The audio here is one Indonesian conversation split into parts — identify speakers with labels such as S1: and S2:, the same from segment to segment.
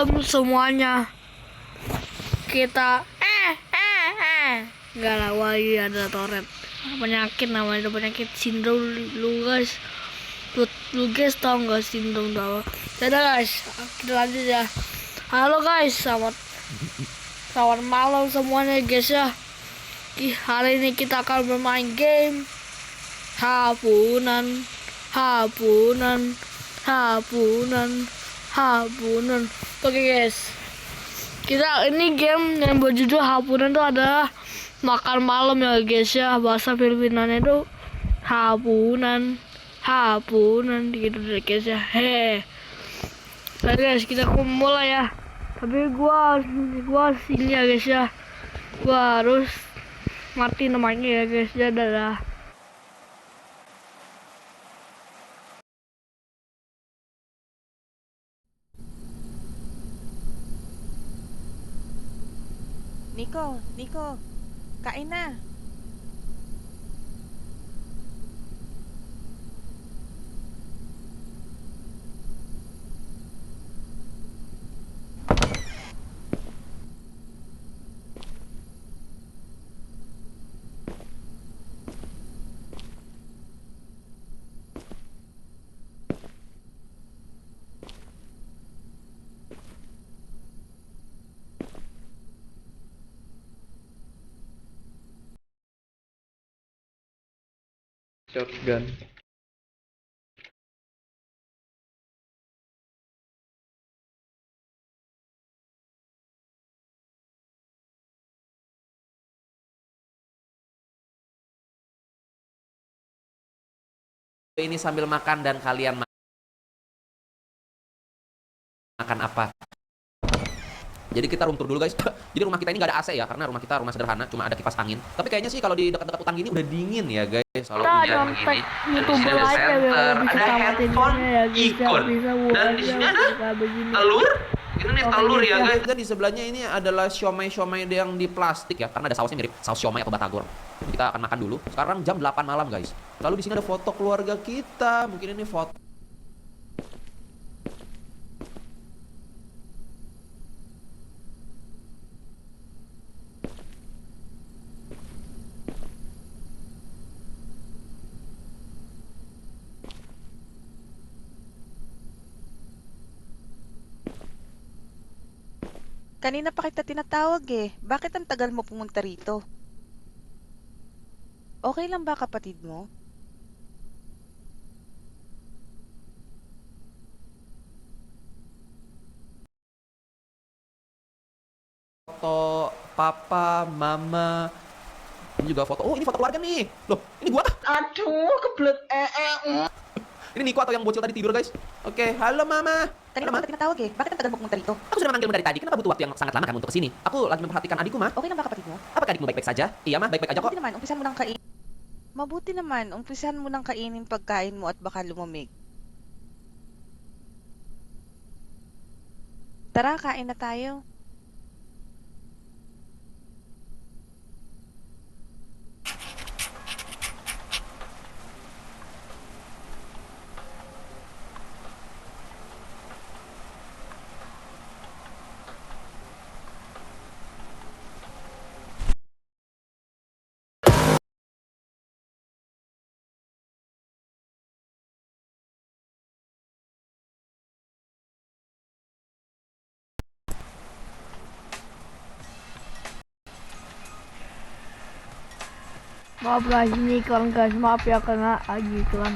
S1: Malam semuanya. Kita nggak lah, wali ada Toret. Penyakit namanya, penyakit sindrom lu guys. Lu guys tau nggak sindrom apa? Dadah guys, kita lanjut ya. Halo guys, selamat malam semuanya guys ya. Hari ini kita akan bermain game Hapunan. Oke guys, kita ini game yang berjudul Hapunan itu adalah makan malam ya guys ya. Bahasa Filipinanya itu hapunan gitu deh guys ya. Oke guys, kita mulai ya. Tapi gua sini ya guys ya. Gua harus mati namanya ya guys ya. Dadah.
S2: Nico, kain na.
S3: Shotgun.
S4: Ini sambil makan dan kalian makan apa? Jadi kita room tour dulu guys. Jadi rumah kita ini nggak ada AC ya, karena rumah kita rumah sederhana, cuma ada kipas angin. Tapi kayaknya sih kalau di dekat-dekat hutan gini udah dingin ya guys. Kalau
S1: Kita
S4: hujan
S1: nyontek
S4: gini.
S1: YouTuber
S4: Ada
S1: aja biar
S4: center,
S1: bisa
S4: ada
S1: tamatin
S4: handphone,
S1: ya guys ya.
S4: ikon.
S1: Bisa
S4: Dan di sini ada telur. Ini nih
S1: Oke,
S4: telur ya
S1: guys,
S4: guys. Dan di sebelahnya ini adalah siomay yang di plastik ya, karena ada sausnya mirip saus siomay atau batagor. Kita akan makan dulu. Sekarang jam 8 malam guys. Lalu di sini ada foto keluarga kita. Mungkin ini foto
S2: Kanina pa kita tinatawag eh. Bakit ang tagal mo pumunta rito? Okay lang ba kapatid mo?
S4: foto papa, mama. Ini juga foto. Oh, ini foto keluarga nih. Loh, ini gua.
S5: Aduh, kebelet
S4: Ini Niko atau yang bocil tadi tidur, guys. Oke, halo mama.
S2: Kanina pa kita tinatawag eh. Bakit ang tagal mo pumunta rito?
S4: Aku sudah memanggilmu dari tadi. Kenapa butuh waktu yang sangat lama kamu untuk kesini? Aku lagi memperhatikan adikku, Ma.
S2: Okay lang ba kapatid mo?
S4: Apakah adikmu baik-baik saja? Iya, Ma, baik-baik aja kok.
S2: Mabuti naman, umpisan mo nang kainin pagkain mo at baka lumamig. Tara, kain na tayo.
S1: Maaf guys, ini iklan guys, maaf ya karena lagi iklan.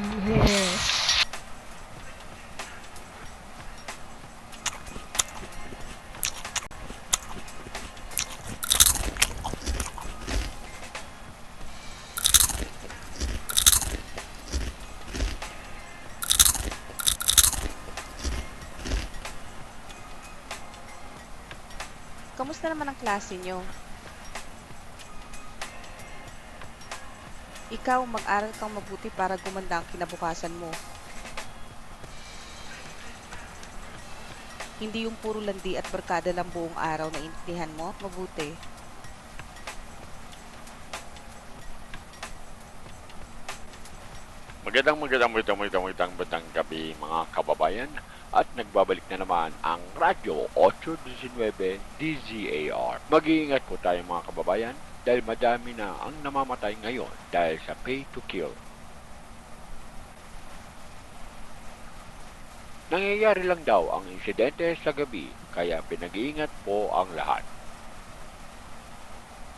S2: Kamusta naman ang klase nyo? Ikaw, mag-aral kang mabuti para gumanda ang kinabukasan mo. Hindi yung puro landi at barkada lang buong araw na intindihan mo. Mabuti.
S5: Magandang gabi mga kababayan at nagbabalik na naman ang Radyo 819 DZAR. Mag-iingat po tayo mga kababayan dahil madami na ang namamatay ngayon dahil sa pay to kill. Nangyayari lang daw ang insidente sa gabi kaya pinag-iingat po ang lahat.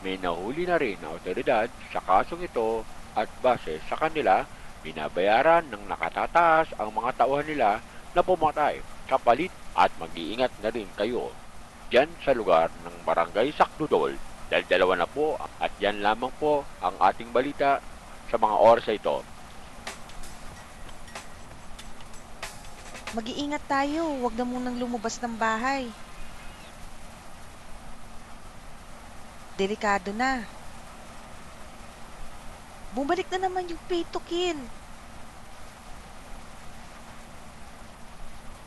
S5: May nahuli na rin na otoridad sa kasong ito at base sa kanila, binabayaran ng nakatataas ang mga tauhan nila na pumatay kapalit at mag-iingat na rin kayo dyan sa lugar ng Barangay Sakdudol dahil dalawa na po at yan lamang po ang ating balita sa mga oras ito.
S2: Mag-iingat tayo, huwag na munang lumabas ng bahay. Delikado na. Bumalik na naman yung pay to kill.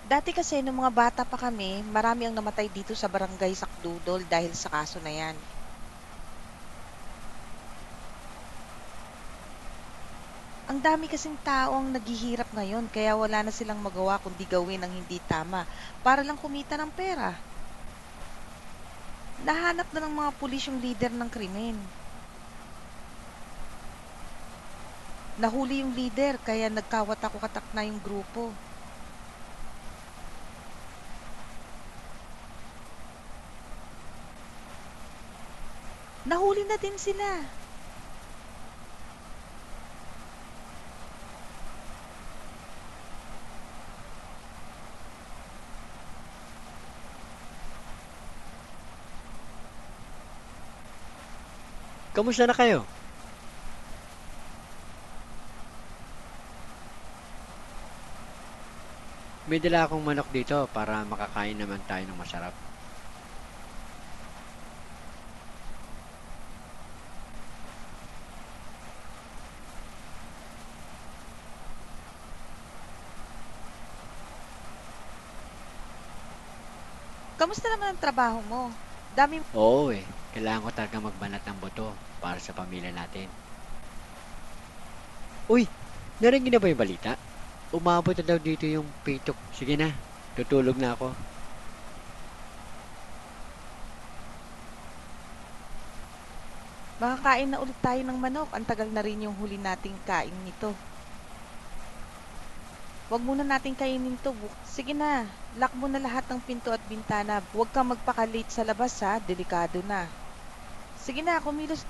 S2: Dati kasi nung mga bata pa kami, marami ang namatay dito sa Barangay Sakdudol dahil sa kaso na yan. Ang dami kasing tao ang naghihirap ngayon kaya wala na silang magawa kundi gawin ang hindi tama para lang kumita ng pera. Nahanap na ng mga pulis yung leader ng krimen. Nahuli yung leader kaya nagkawatak-watak na yung grupo. Nahuli na din sila.
S6: Kamusta na kayo? May dala akong manok dito para makakain naman tayo ng masarap.
S2: Kamusta naman ang trabaho mo? Dami.
S6: Oo eh, kailangan ko talaga magbanat ng buto para sa pamilya natin. Uy, narinig na ba yung balita? Umabot na daw dito yung pitok. Sige na, tutulog na ako.
S2: Makakain na ulit tayo ng manok. Ang tagal na rin yung huli nating kain nito. Huwag muna nating kainin to. Sige na, lock mo na lahat ng pinto at bintana. Huwag kang magpaka-late sa labas ha, delikado na. Sige na, kumilos.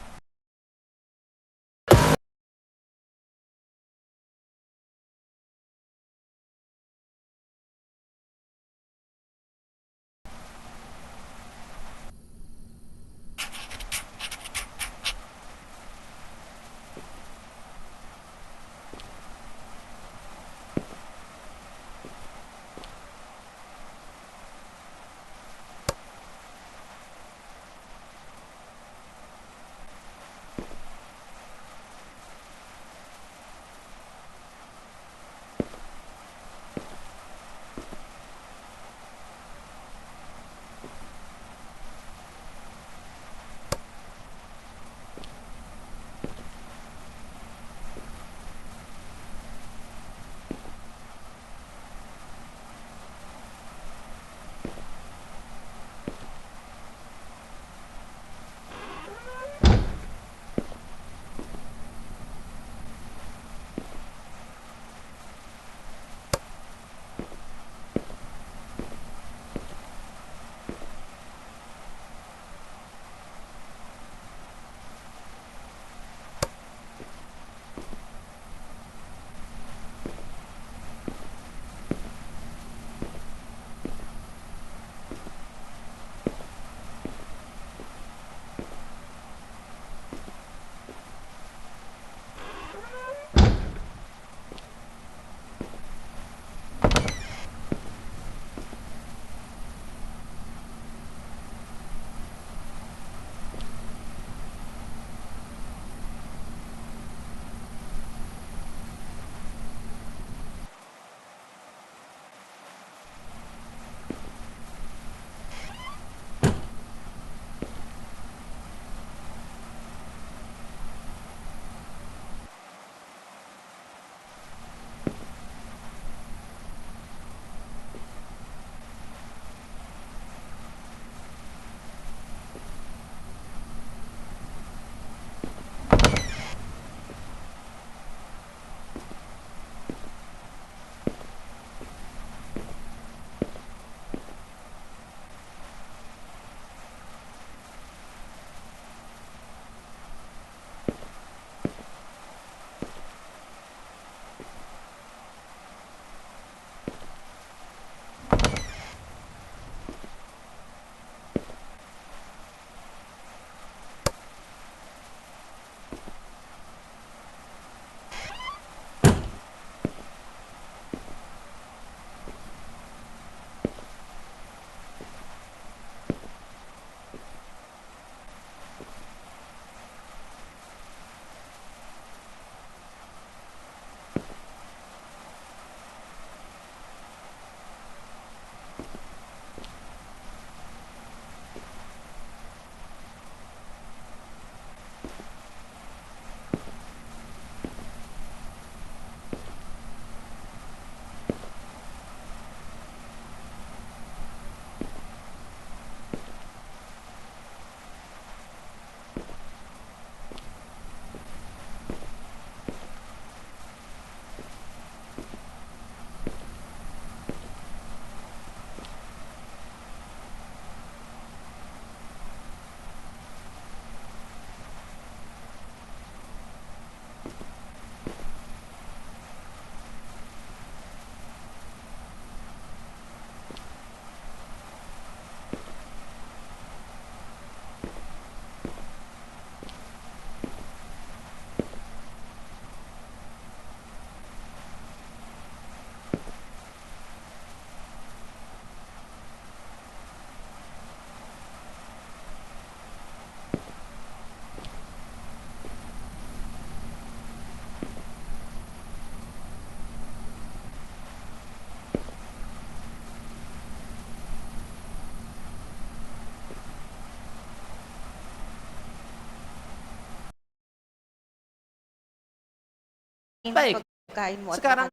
S4: Baik,
S2: pagkain mo at
S4: sekarang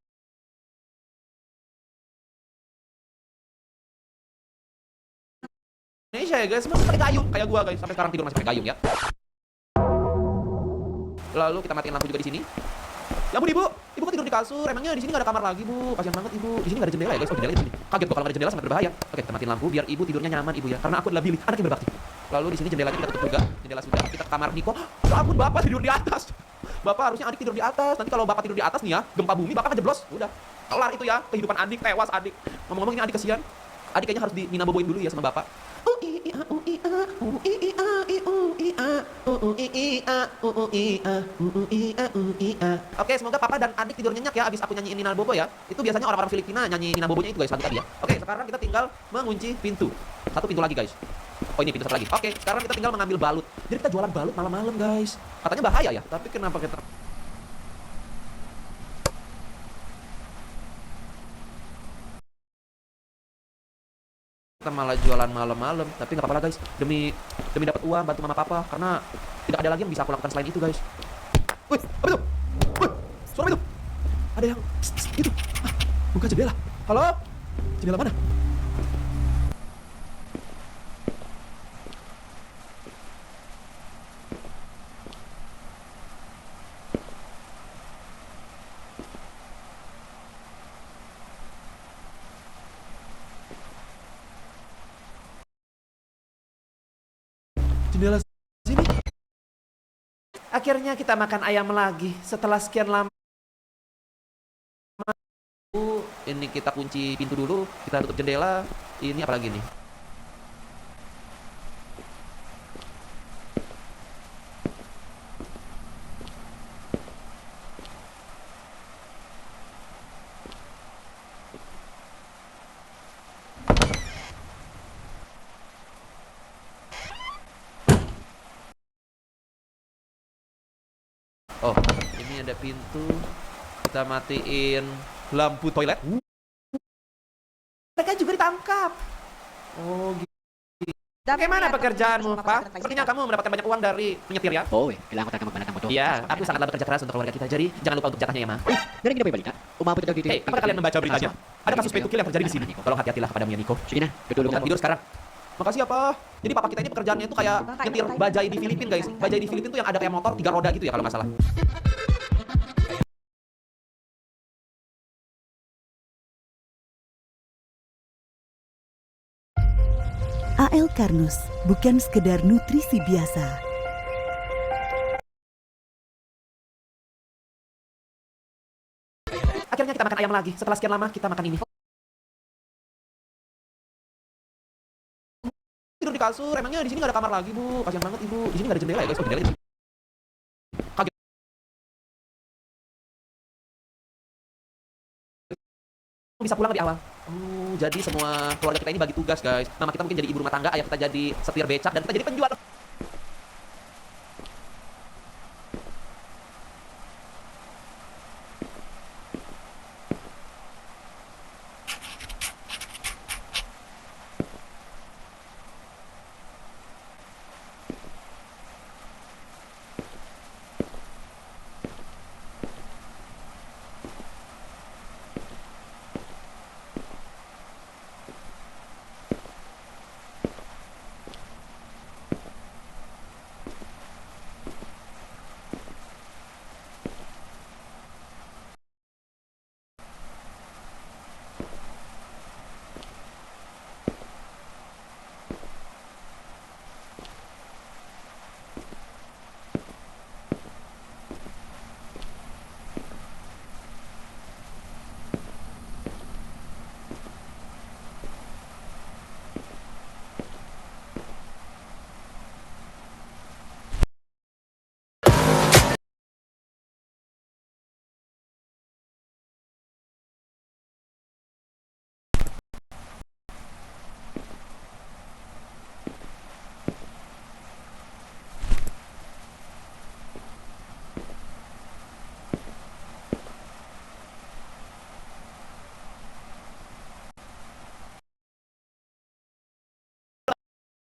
S4: Indonesia ya guys, masih pakai gayung kayak gua guys. Sampai sekarang tidur masih pakai gayung ya. Lalu kita matiin lampu juga di sini. Ya ampun ibu, ibu kok tidur di kasur? Emangnya di sini nggak ada kamar lagi bu? Kasian banget ibu. Di sini nggak ada jendela ya guys? Oh jendela di sini. Kaget gua kalau nggak ada jendela sangat berbahaya. Oke kita matiin lampu biar ibu tidurnya nyaman ibu ya. Karena aku adalah Billy, anak yang berbakti. Lalu di sini jendelanya kita tutup juga. Jendela sudah. Kita ke kamar Niko. Ya ampun bapak tidur di atas. Bapak harusnya adik tidur di atas. Nanti kalau bapak tidur di atas nih ya, gempa bumi bapak ngejeblos. Udah kelar itu ya kehidupan adik, tewas adik. Ngomong-ngomong ini adik kesian. Adik kayaknya harus di Nina boboin dulu ya sama bapak. Oke, semoga papa dan adik tidur nyenyak ya abis aku nyanyiin Nina Bobo ya. Itu biasanya orang-orang Filipina nyanyi Nina Bobonya itu guys lagu tadi ya. Oke, sekarang kita tinggal mengunci pintu. Satu pintu lagi guys. Oh ini pintu satu lagi. Oke, sekarang kita tinggal mengambil balut. Jadi kita jualan balut malam-malam guys. Katanya bahaya ya, tapi kenapa kita malah jualan malam-malam? Tapi nggak apa-apa lah guys. Demi dapat uang bantu mama papa karena tidak ada lagi yang bisa aku lakukan selain itu guys. Wih, apa itu? Wih, suara apa itu? Ada yang itu. Ah, buka jendela. Halo? Jendela mana? Jendela sini. Akhirnya kita makan ayam lagi setelah sekian lama. Ini kita kunci pintu dulu, kita tutup jendela. Ini apa lagi nih? Oh, ini ada pintu. Kita matiin lampu toilet. Mereka juga ditangkap. Oh, gitu. Bagaimana pekerjaanmu, Pak? Sepertinya kamu mendapatkan banyak uang dari menyetir ya?
S6: Oh, kailangan ko talaga magbanat ng motor.
S4: Iya, aku sangatlah bekerja keras untuk keluarga kita. Jadi, jangan lupa untuk jatahnya ya, Ma.
S6: Narinig na ba yung balita? Umabot na daw dito
S4: Hei, apakah kalian membaca beritanya? Ada kasus pay to kill yang terjadi di sini. Tolong hati-hatilah kepadamu ya, Nico.
S6: Sige na, tutulog
S4: Kita
S6: na.
S4: tidur sekarang. Makasih ya, Pak. Jadi papa kita ini pekerjaannya itu kayak nyetir bajai di Filipina, guys. Bajai di Filipina tuh yang ada kayak motor 3 roda gitu ya kalau nggak salah.
S7: AL Karnus bukan sekedar nutrisi biasa.
S4: Akhirnya kita makan ayam lagi. Setelah sekian lama kita makan ini. Tidur di kasur. Emangnya di sini nggak ada kamar lagi, Bu? Kasian banget ibu. Di sini nggak ada jendela ya, guys. Oh, jendela di sini. Kaget. Bisa pulang lebih awal. Oh, jadi semua keluarga kita ini bagi tugas, guys. Mama kita mungkin jadi ibu rumah tangga, ayah kita jadi setir becak, dan kita jadi penjual.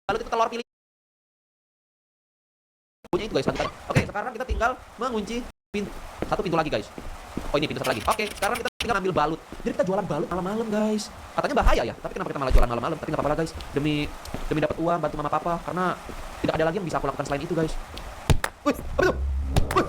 S4: Lalu itu telur pilih. Punya itu, guys. Oke, sekarang kita tinggal mengunci pintu. Satu pintu lagi, guys. Oh ini pintu satu lagi. Oke, sekarang kita tinggal ambil balut. Jadi kita jualan balut malam-malam guys. Katanya bahaya ya, tapi kenapa kita malah jualan malam-malam? Tapi nggak apa-apa lah guys. Demi dapat uang, bantu mama papa. Karena tidak ada lagi yang bisa aku lakukan selain itu guys. Wih, apa itu? Wih.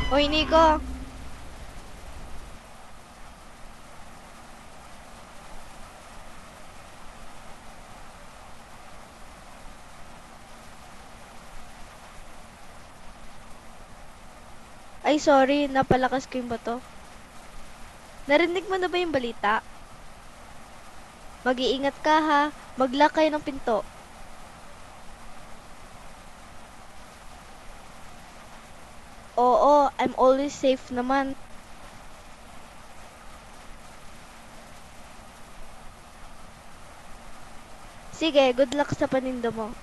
S8: Hoy, Nico. Ay, sorry. Napalakas ko yung bato. Narinig mo na ba yung balita? Mag-iingat ka ha. Mag-lock kayo ng pinto. Oo, I'm always safe naman. Sige, good luck sa paninda mo.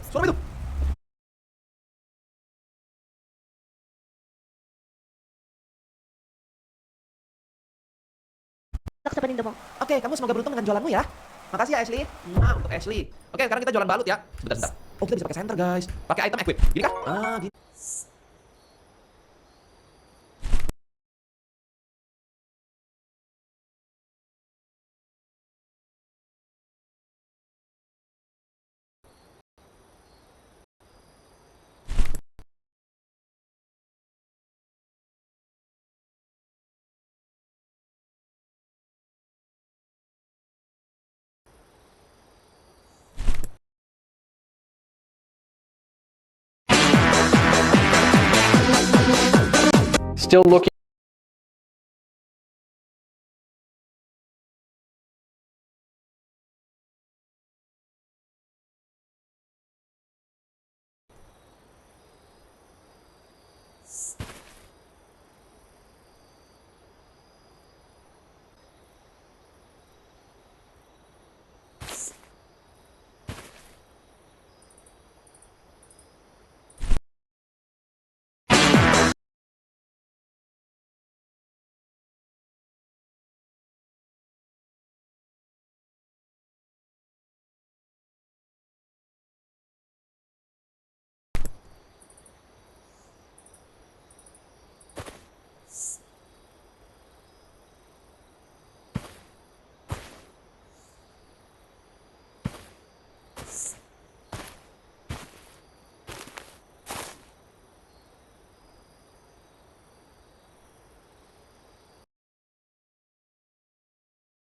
S4: Suara apa itu?
S8: Good luck sa paninda mo.
S4: Oke, kamu semoga beruntung dengan jualanmu ya. Makasih ya Ashley. Untuk Ashley. Oke, sekarang kita jualan balut ya. Sebentar. Oh, kita bisa pakai center guys. Pakai item equip. Gini kah? Gini.
S3: Still looking.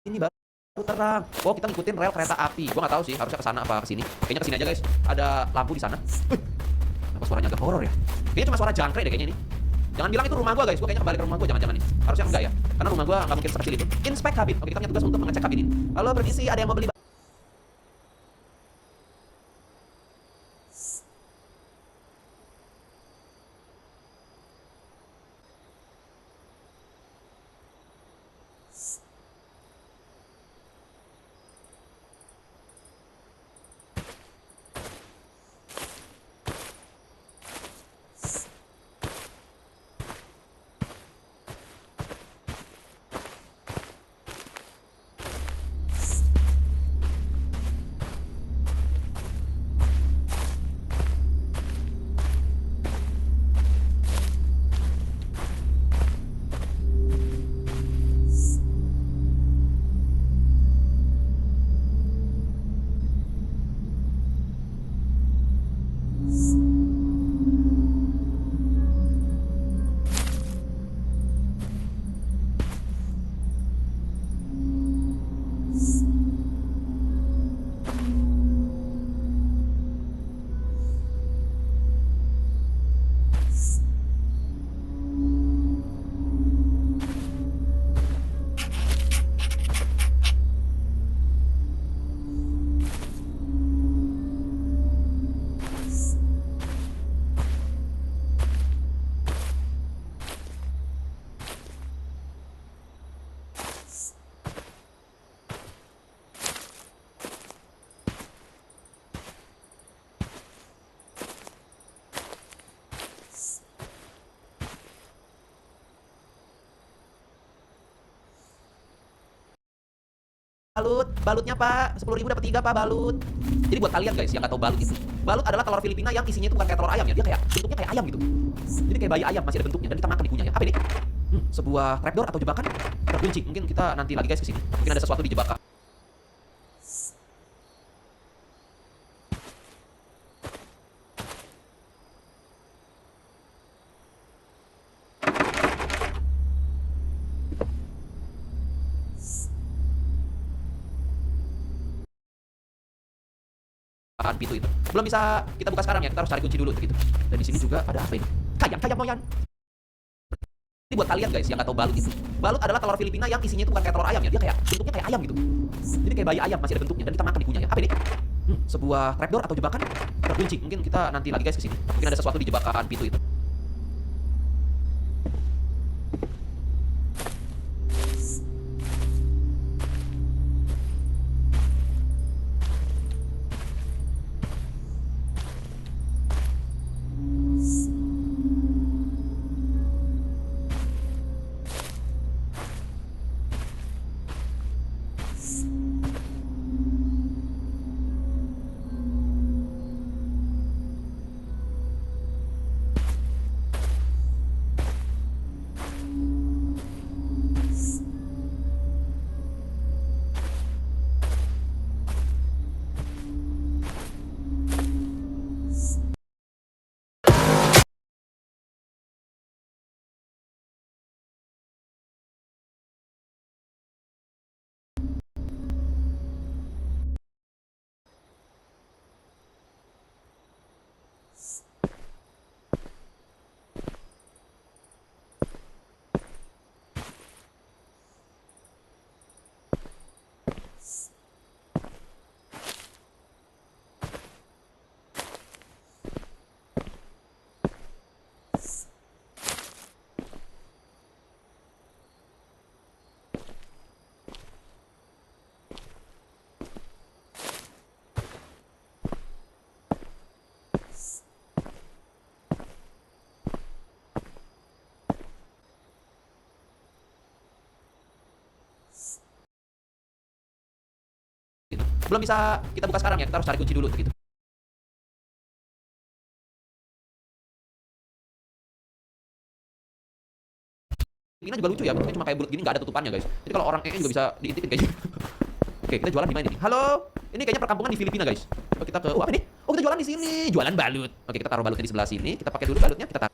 S4: Ini baru terang. Oh, kita ngikutin rel kereta api. Gua nggak tahu sih, harusnya ke sana apa ke sini. Kayaknya ke sini aja, guys. Ada lampu di sana. Wih. Kenapa suaranya agak horor ya? Kayaknya cuma suara jangkrik deh kayaknya ini. Jangan bilang itu rumah gua, guys. Gua kayaknya kembali ke rumah gua, jangan-jangan nih. Harusnya enggak ya. Karena rumah gua nggak mungkin sekecil itu. Inspek kabin. Oke, kita punya tugas untuk mengecek kabin ini. Halo, permisi, ada yang mau beli Balut, balutnya Pak, 10.000 dapat 3 Pak balut. Jadi buat kalian guys yang nggak tahu balut itu, balut adalah telur Filipina yang isinya itu bukan kayak telur ayam ya, dia kayak bentuknya kayak ayam gitu. Jadi kayak bayi ayam masih ada bentuknya dan kita makan dikunyah ya. Apa ini? Sebuah trapdoor atau jebakan terkunci. Mungkin kita nanti lagi guys kesini. Mungkin ada sesuatu di jebakan. Pintu itu belum bisa kita buka sekarang ya, kita harus cari kunci dulu gitu. Dan di sini juga ada apa ini? Kayam moyan. Ini buat kalian guys yang nggak tahu balut itu, balut adalah telur Filipina yang isinya itu bukan kayak telur ayam ya, dia kayak bentuknya kayak ayam gitu. Jadi kayak bayi ayam masih ada bentuknya dan kita makan dikunyah ya. Apa ini? Sebuah trapdoor atau jebakan terkunci. Mungkin kita nanti lagi guys kesini. Mungkin ada sesuatu di jebakan pintu itu. Belum bisa kita buka sekarang ya, kita harus cari kunci dulu gitu. Ini juga lucu ya, bentuknya cuma kayak bulat gini, nggak ada tutupannya guys. Jadi kalau orang juga bisa diintipin kayak gini. Oke, kita jualan di mana ini? Halo, ini kayaknya perkampungan di Filipina guys. Oh, kita ke, apa ini? Oh, kita jualan di sini, jualan balut. Oke, kita taruh balutnya di sebelah sini. Kita pakai dulu balutnya, kita taruh.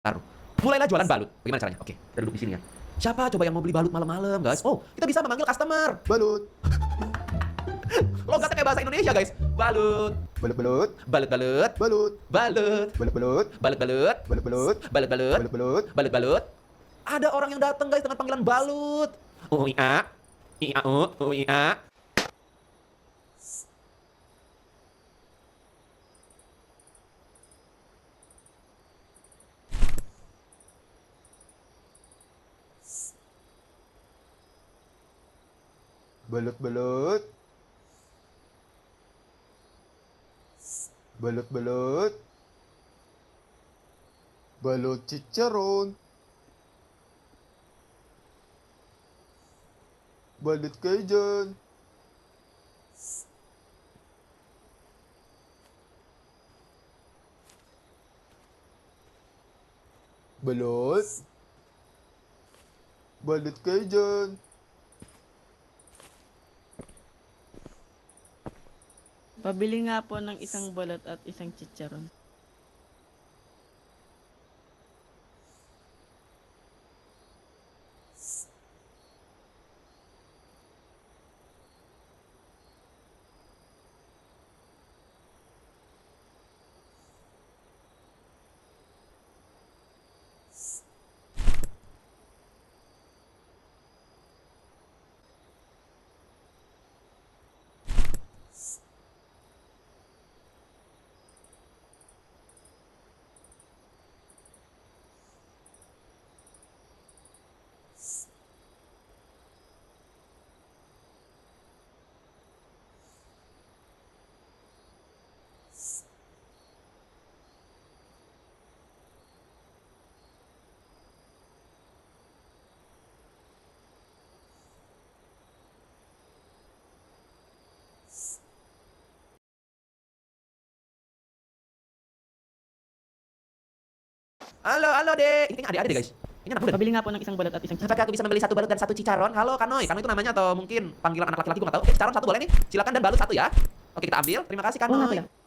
S4: Taruh. Mulailah jualan balut. Bagaimana caranya? Oke, kita duduk di sini ya. Siapa coba yang mau beli balut malam-malam, guys? Oh, kita bisa memanggil customer. Balut. Logatnya kayak bahasa Indonesia, guys. Balut.
S9: Balut-balut.
S4: Balut-balut.
S9: Balut.
S4: Balut.
S9: Balut-balut.
S4: Balut-balut.
S9: Balut-balut.
S4: Balut-balut.
S9: Balut-balut.
S4: Balut-balut. Ada orang yang datang, guys, dengan panggilan balut. Oh, iya. Iya, oh, iya.
S9: Balut-balut. Balut-balut. Balut cicerun. Balut Cajun. Balut. Balut Cajun.
S10: Pabili nga po ng isang balot at isang chicharon.
S4: Halo, halo dek. Ini kayaknya adik-adik deh guys. Ini anak muda.
S10: Pabili nga po ng isang balot at isang chicharon.
S4: Apakah aku bisa membeli satu balut dan satu cicaron? Halo Kanoy, Kanoy itu namanya atau mungkin panggilan anak laki-laki gue nggak tahu. Oke, cicaron satu boleh nih. Silakan dan balut satu ya. Oke, kita ambil. Terima kasih
S10: Oo nga
S4: Kanoy.
S10: pala.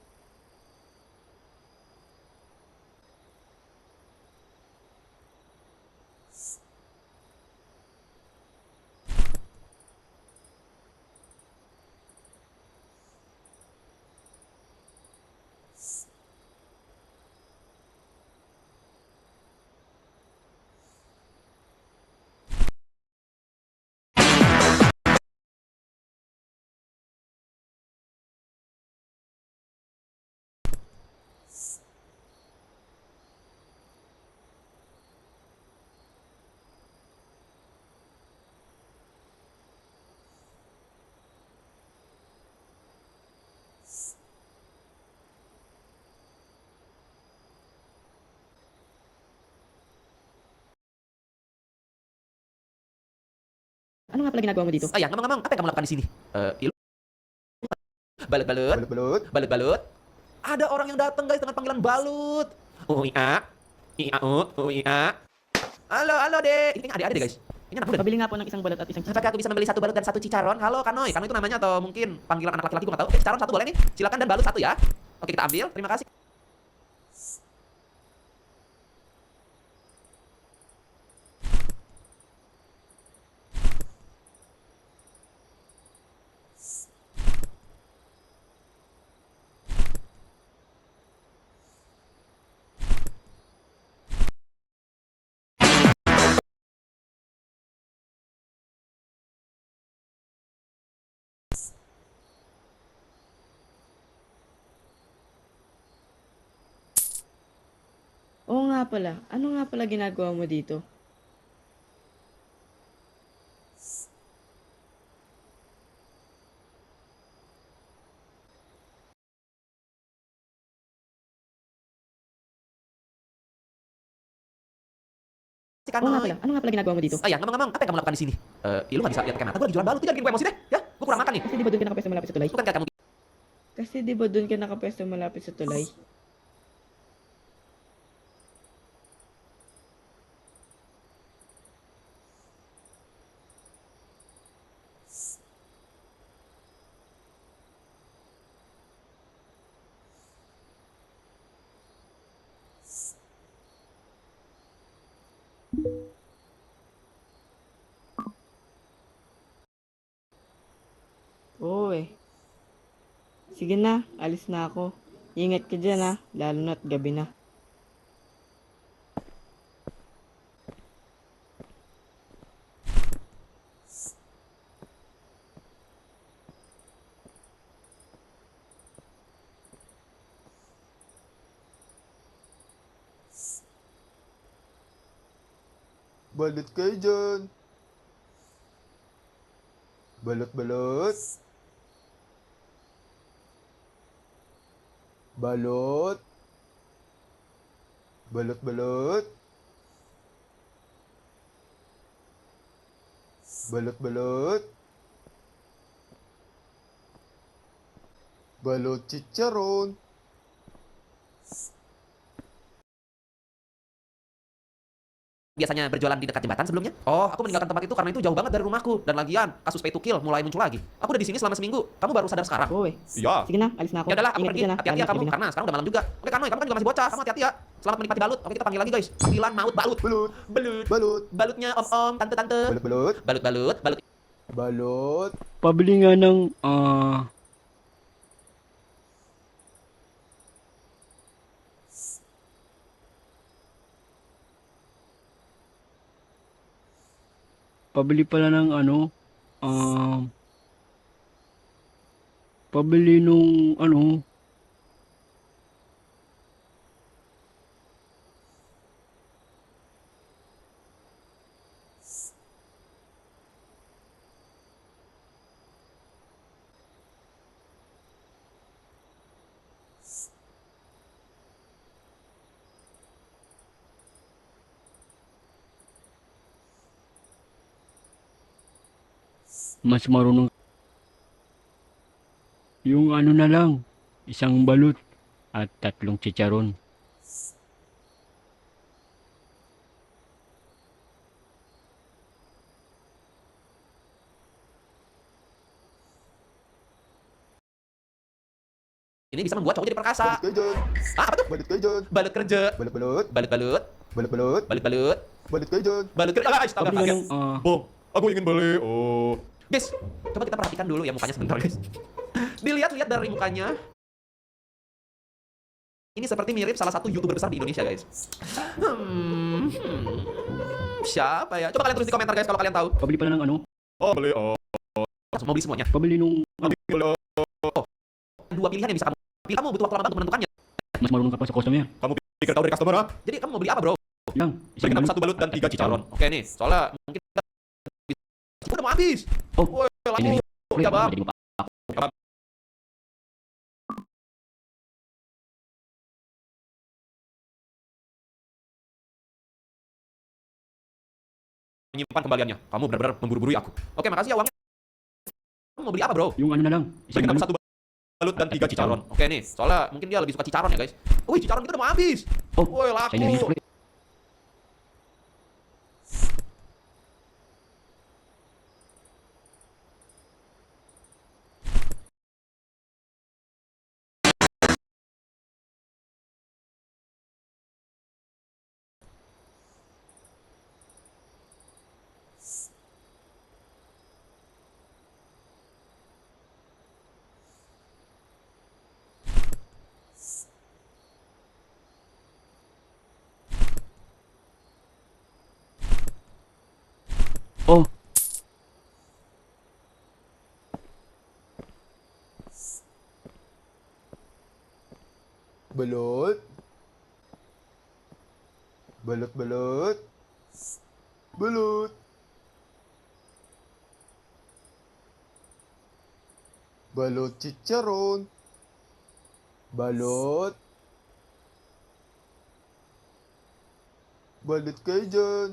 S10: Ano nga pala ginagawa mo dito?
S4: Oh ya, ngomong-ngomong, apa yang kamu lakukan di sini? Balut-balut,
S9: Balut-balut.
S4: balut-balut. Ada orang yang datang guys dengan panggilan balut. Iya, iya, iya. Halo, halo dek. Ini kayaknya adik-adik deh guys. Ini anak muda.
S10: Pabili nga po ng isang balot at isang chicharon.
S4: Apakah aku bisa membeli satu balut dan satu cicaron? Halo Kanoy, Kanoy itu namanya atau mungkin panggilan anak laki-laki gue nggak tahu. Oke, cicaron satu boleh nih. Silakan dan balut satu ya. Oke, kita ambil. Terima kasih.
S10: Oo nga pala. Ano nga pala ginagawa mo dito? Oo nga
S4: Kanoy.
S10: pala. Ano nga pala ginagawa mo dito?
S4: Oh ya, ngomong-ngomong, apa yang kamu lakukan di sini? Lu nggak bisa lihat pakai mata. Gue lagi jualan balut. Itu jangan bikin gue emosi deh. Ya, gue kurang makan nih.
S10: Kasi di ba doon ka nakapwesto malapit sa tulay?
S4: Bukankah kamu
S10: Kasi di ba doon ka nakapwesto malapit sa tulay? Oo eh. Sige na, alis na ako. Ingat ka dyan ha, lalo na't gabi na.
S9: Balut kayo dyan. Balot-balot. Balot. Balot-balot. Balot-balot. Balot chicharon.
S4: biasanya berjualan di dekat jembatan sebelumnya? Oh, aku meninggalkan tempat itu karena itu jauh banget dari rumahku. Dan lagian, kasus pay to kill mulai muncul lagi. Aku udah di sini selama seminggu. Kamu baru sadar sekarang?
S10: Woi.
S4: Iya.
S10: Sige na, alis na ako.
S4: Ya udahlah, aku
S10: Ingat
S4: pergi.
S10: ka dyan, ha.
S4: Hati-hati ya
S10: Lalo na
S4: kamu,
S10: sa
S4: karena sekarang udah malam juga. Oke, Kanoy, kamu kan juga masih bocah. Kamu hati-hati ya. Selamat menikmati balut. Oke, kita panggil lagi guys. Panggilan maut balut.
S9: Balut.
S4: Belut.
S9: Balut.
S4: Balutnya om-om, tante-tante.
S9: Balut.
S4: Balut-balut, balut.
S9: Balut.
S6: Pabili nga ng, pabili pala ng ano, pabili nung ano, mas marunong yung ano na lang, isang balut at 3 chicharon.
S4: Ini bisa membuat cowok jadi perkasa.
S9: Balut kayo dyan.
S4: Ah, apa tuh?
S9: Balut kayo dyan.
S4: Balut kerja.
S9: Balut-balut.
S4: Balut-balut.
S9: Balut-balut.
S4: Balut-balut.
S9: Balut kayo dyan.
S4: Balut kerja. Ah, astaga,
S6: Pabili nga
S4: kaget.
S6: ng,
S4: Bong, aku ingin beli. Oh. Guys, coba kita perhatikan dulu ya mukanya sebentar, guys. Dilihat-lihat dari mukanya. Ini seperti mirip salah satu YouTuber besar di Indonesia, guys. Siapa ya? Coba kalian tulis di komentar, guys, kalau kalian tahu.
S6: pabili pala ng ano,
S4: Oh, beli. Oh. Langsung mau beli semuanya.
S6: pabili nung
S4: Dua pilihan yang bisa kamu pilih. Kamu butuh waktu lama banget untuk menentukannya.
S6: mas marunong ka pa sa customer.
S4: Kamu pikir tahu dari customer, ha? Jadi kamu mau beli apa, bro?
S6: Yang, isang
S4: Belikan aku
S6: balut.
S4: 1 balut dan 3 cicaron. Oke nih, soalnya mungkin kita udah mau habis.
S6: Oh,
S4: Woi, laku.
S6: ini.
S4: Ya, Bang.
S6: Jadi lupa.
S4: Menyimpan kembaliannya. Kamu benar-benar memburu-burui aku. Oke, makasih ya uangnya. Kamu mau beli apa, bro?
S6: Yung ano na lang, isang
S4: Belikan
S6: balut.
S4: aku 1 balut dan 3 cicaron. Oke nih, soalnya mungkin dia lebih suka cicaron ya, guys. Wih, cicaron kita udah mau habis.
S6: Oh,
S4: Woi, laku.
S6: saya nyari sukli. Oh,
S9: Balut. Balut-balut. Balut. Balut chicharon. Balut. Balut kayo dyan.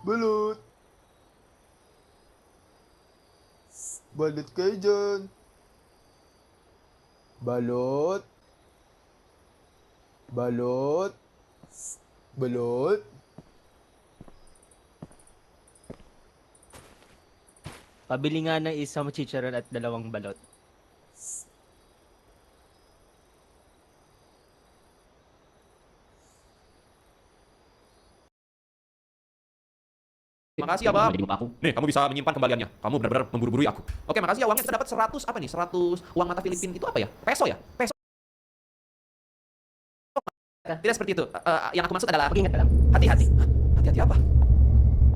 S9: Balut. Balut kayo dyan. Balot. Balot. Balot.
S11: Pabili nga ng isang chicharon at 2 balot.
S4: Makasih ya, Bang.
S6: jadi lupa aku.
S4: Nih, kamu bisa menyimpan kembaliannya. Kamu benar-benar memburu-burui aku. Oke, makasih ya uangnya. Kita dapat 100 apa nih? 100 uang mata Filipin itu apa ya? Peso ya? Peso. Tidak seperti itu. Yang aku maksud adalah
S11: Mag-ingat ka lang.
S4: hati-hati. Hah? Hati-hati apa?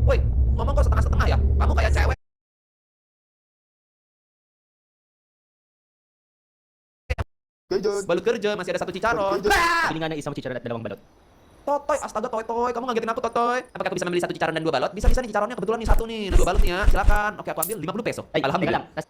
S4: Woi, ngomong kok setengah-setengah ya? Kamu kayak cewek.
S9: Kayo dyan.
S4: Balut kerja, masih ada 1 cicaron.
S9: Balut kerja.
S4: Ah!
S11: Pabili nga ng isang chicharon at 2 balot.
S4: Totoy, astaga Toy, kamu ngagetin aku Totoy. Apakah aku bisa membeli 1 cicaron dan 2 balot? Bisa nih cicaronnya kebetulan nih 1 nih, dan 2 balot nih ya. Silakan. Oke, aku ambil 50 peso.
S11: Ay, teka
S4: Alhamdulillah.
S11: lang.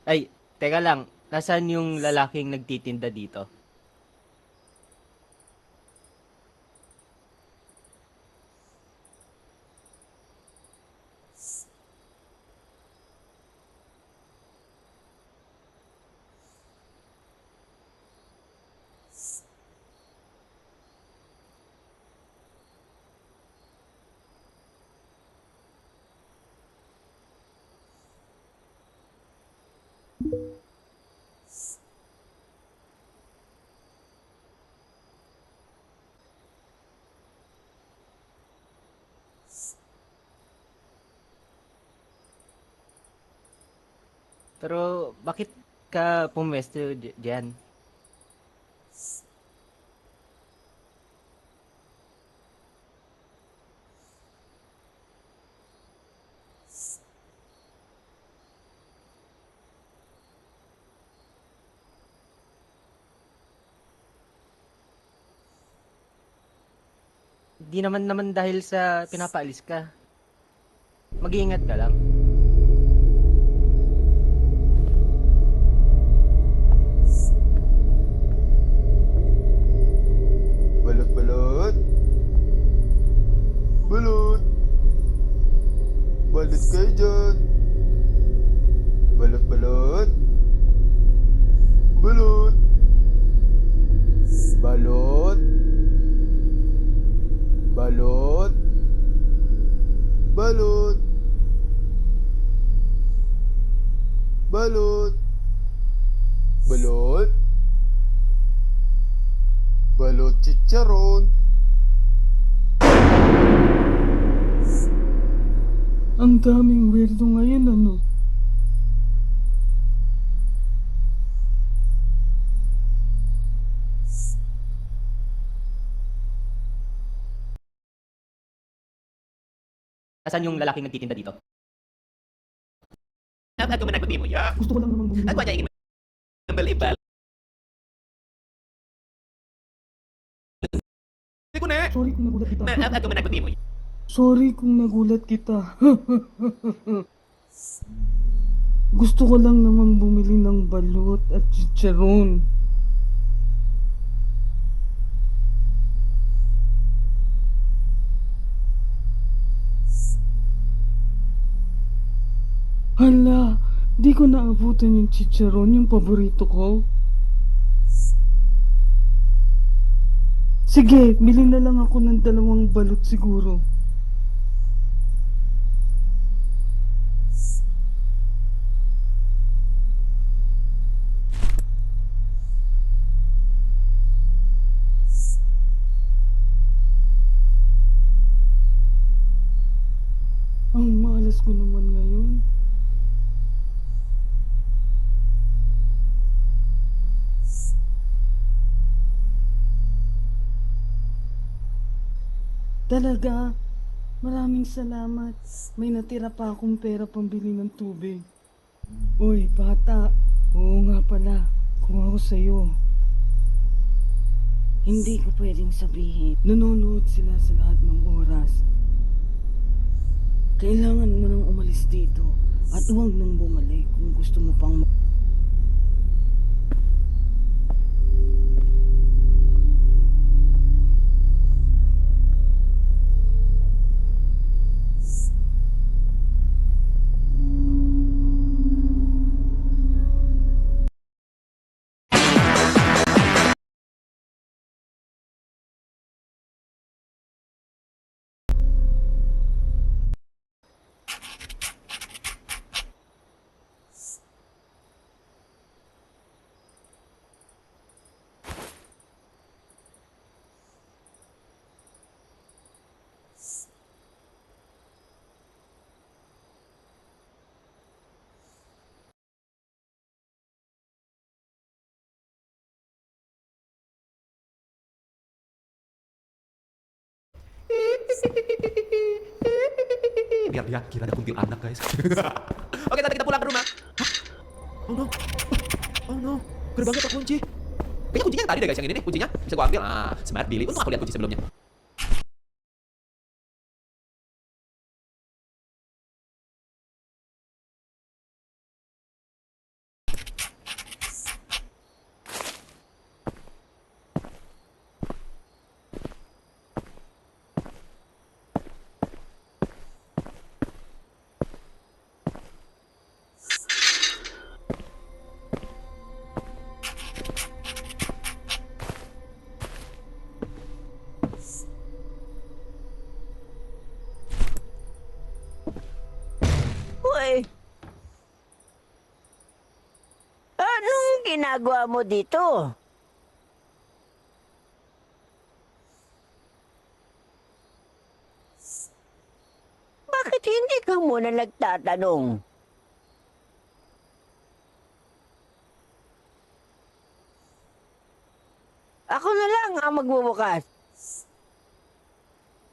S11: Ay, teka lang. Nasaan yung lalaking nagtitinda dito? Pero bakit ka pumwesto diyan? Di naman dahil sa pinapaalis ka. Mag-iingat ka lang.
S9: Balot, balot. Balot. Balot kayo dyan. Balot, balot. Balot. Balot. Balot. Balot. Balot. Balot. Balot chicharon.
S10: Ang daming weirdo ngayon, ano?
S11: Nasaan yung lalaking nagtitinda dito?
S4: Ako man nagpapimo ya.
S10: Gusto ko lang naman bumili.
S4: Ako niya balibal. Hindi ko na.
S10: Sorry kung nagulat kita.
S4: Ako man nagpapimo.
S10: Sorry kung nagulat kita. Gusto ko lang naman bumili ng balot at chicharon. Hala, di ko naabutan yung chicharon, yung paborito ko. Sige, bili na lang ako ng 2 balot siguro. Ang malas ko naman ngayon. Talaga, maraming salamat. May natira pa akong pera pambili ng tubig. Uy, bata. Oo nga pala, kung ako sa'yo. Hindi ko pwedeng sabihin. Nanonood sila sa lahat ng oras. Kailangan mo nang umalis dito at huwag nang bumalik kung gusto mo pang
S4: Biar dia kira ada kuntilanak guys. Oke, tadi kita pulang ke rumah. Hah? Oh no. Oh no. Gerbangnya terkunci. Kayaknya kuncinya yang tadi deh guys, yang ini nih kuncinya. Bisa gua ambil. Ah, smart Billy. Untung aku lihat kunci sebelumnya.
S12: ginagawa mo dito? Bakit hindi ka muna nagtatanong? Ako na lang ang magbubukas.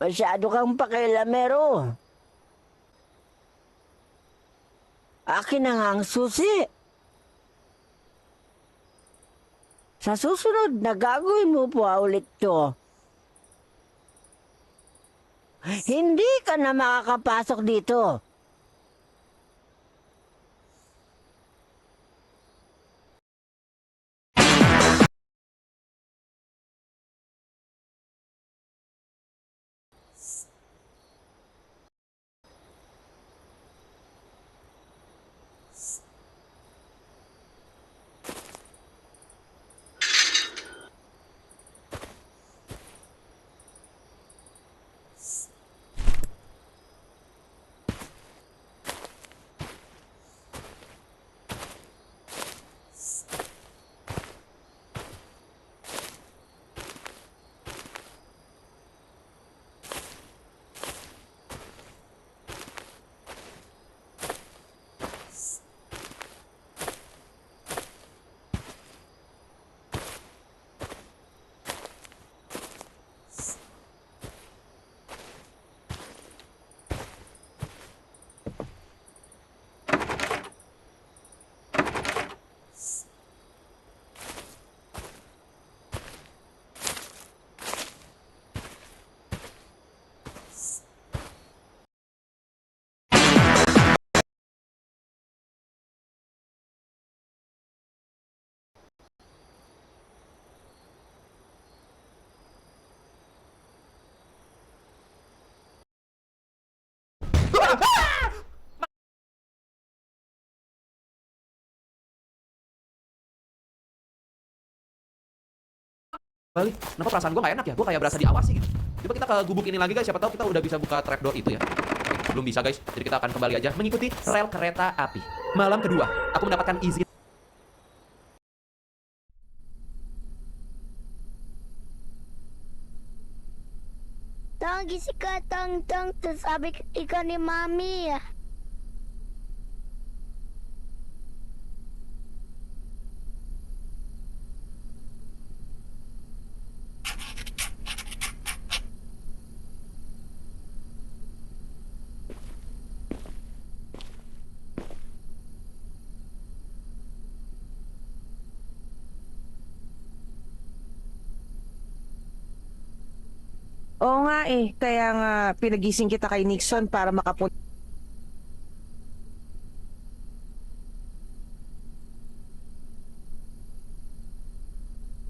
S12: Masyado kang pakialamero. Akin na nga ang susi. Sa susunod na gagawin mo pa ulit to, hindi ka na makakapasok dito.
S4: Balik, kenapa perasaan gue gak enak ya? Gue kayak berasa diawasi gitu. Coba kita ke gubuk ini lagi guys, siapa tahu kita udah bisa buka trapdoor itu ya. Oke, belum bisa guys, jadi kita akan kembali aja mengikuti rel kereta api. Malam kedua, aku mendapatkan izin.
S8: Gising ka, Tang. Sabi ikaw ni Mami.
S2: Oo nga eh, kaya nga pinagising kita kay Nixon para makapunta.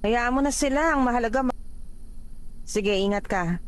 S2: Hayaan mo na sila, ang mahalaga. Sige, ingat ka.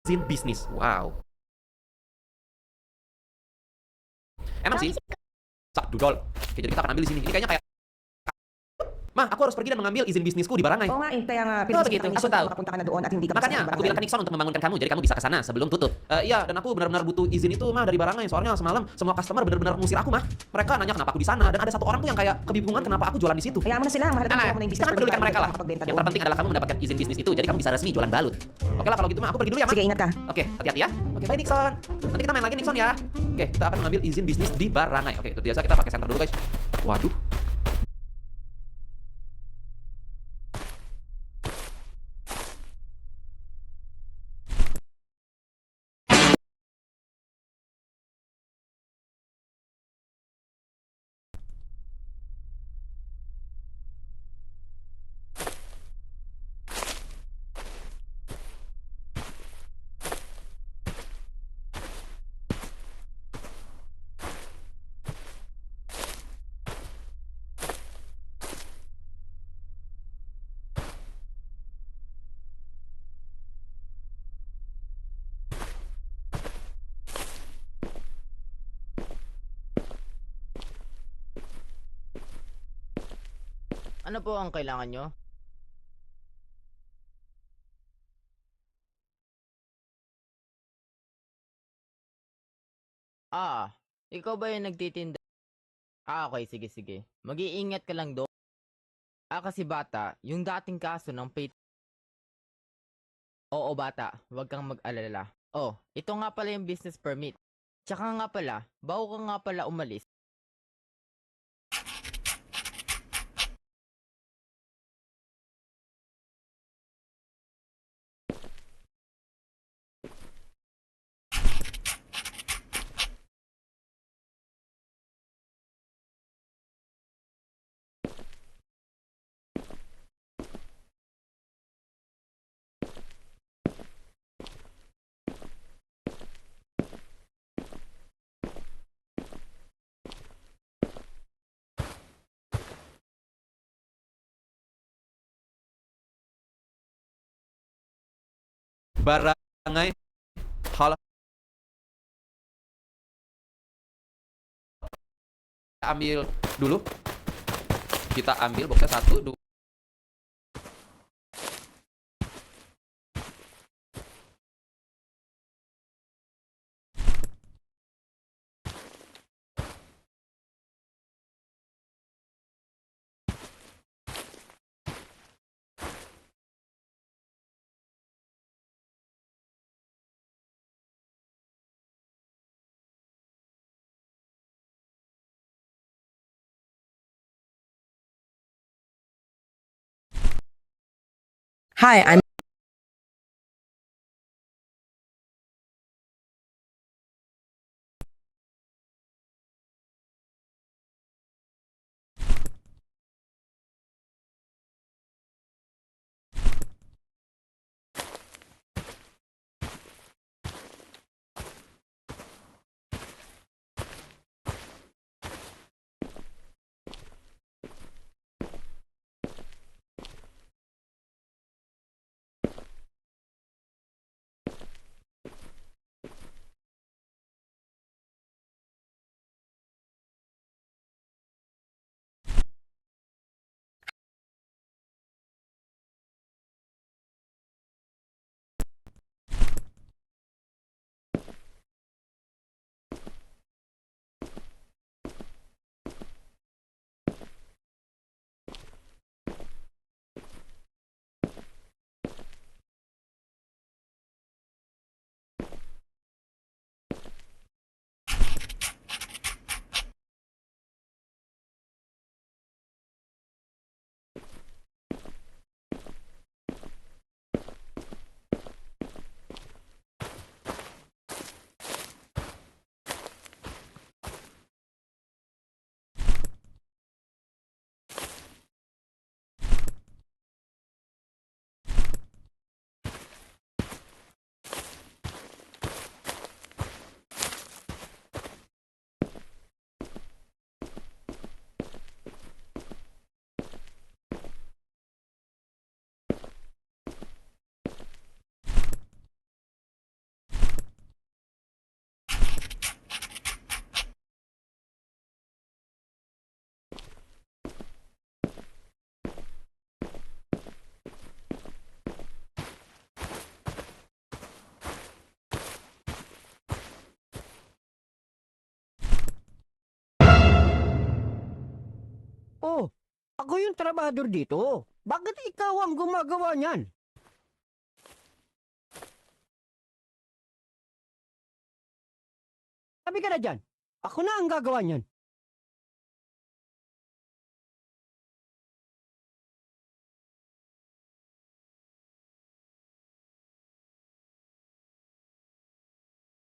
S4: Izin bisnis, wow. Emang sih, sak dudol. Oke, jadi kita akan ambil di sini. Ini kayaknya kayak, Ma, aku harus pergi dan mengambil izin bisnisku di Barangai.
S2: Oo nga eh, kaya nga
S4: Oh, begitu, aku tahu.
S2: makapunta ka na doon at hindi ka
S4: Makanya aku bilang ke Nixon untuk membangunkan kamu, jadi kamu bisa ke sana sebelum tutup. Iya, dan aku benar-benar butuh izin itu mah dari Barangai. Soalnya semalam semua customer benar-benar ngusir aku mah. Mereka nanya kenapa aku di sana, dan ada satu orang tuh yang kayak kebingungan kenapa aku jualan di situ.
S2: Hayaan mo na sila, ang mahalaga
S4: Alah,
S2: mo na yung business.
S4: jangan pedulikan mereka lah.
S2: Makapagbenta
S4: Yang
S2: doon.
S4: terpenting adalah kamu mendapatkan izin bisnis itu, jadi kamu bisa resmi jualan balut. Oke lah, kalau gitu mah aku pergi dulu ya, Ma.
S2: Sige, ingat ka.
S4: Oke, hati-hati ya. Oke, bye Nixon. Nanti kita main lagi Nixon ya. Oke, kita akan mengambil izin bisnis di Barangai. Oke, itu biasa kita pakai senter dulu guys. Waduh.
S13: Ano po ang kailangan nyo? Ah, ikaw ba yung nagtitinda? Ah, okay, sige, sige. Mag-iingat ka lang doon. Ah, kasi bata, yung dating kaso ng pay... Oo, bata, huwag kang mag-alala. Oh, ito nga pala yung business permit. Tsaka nga pala, bago ka nga pala umalis,
S4: Barangay Hal ambil dulu. Kita ambil boxnya 1, 2.
S14: Hi, I'm
S12: Oh, ako yung trabador dito. Bakit ikaw ang gumagawa niyan? Sabi ka na dyan. Ako na ang gagawa niyan.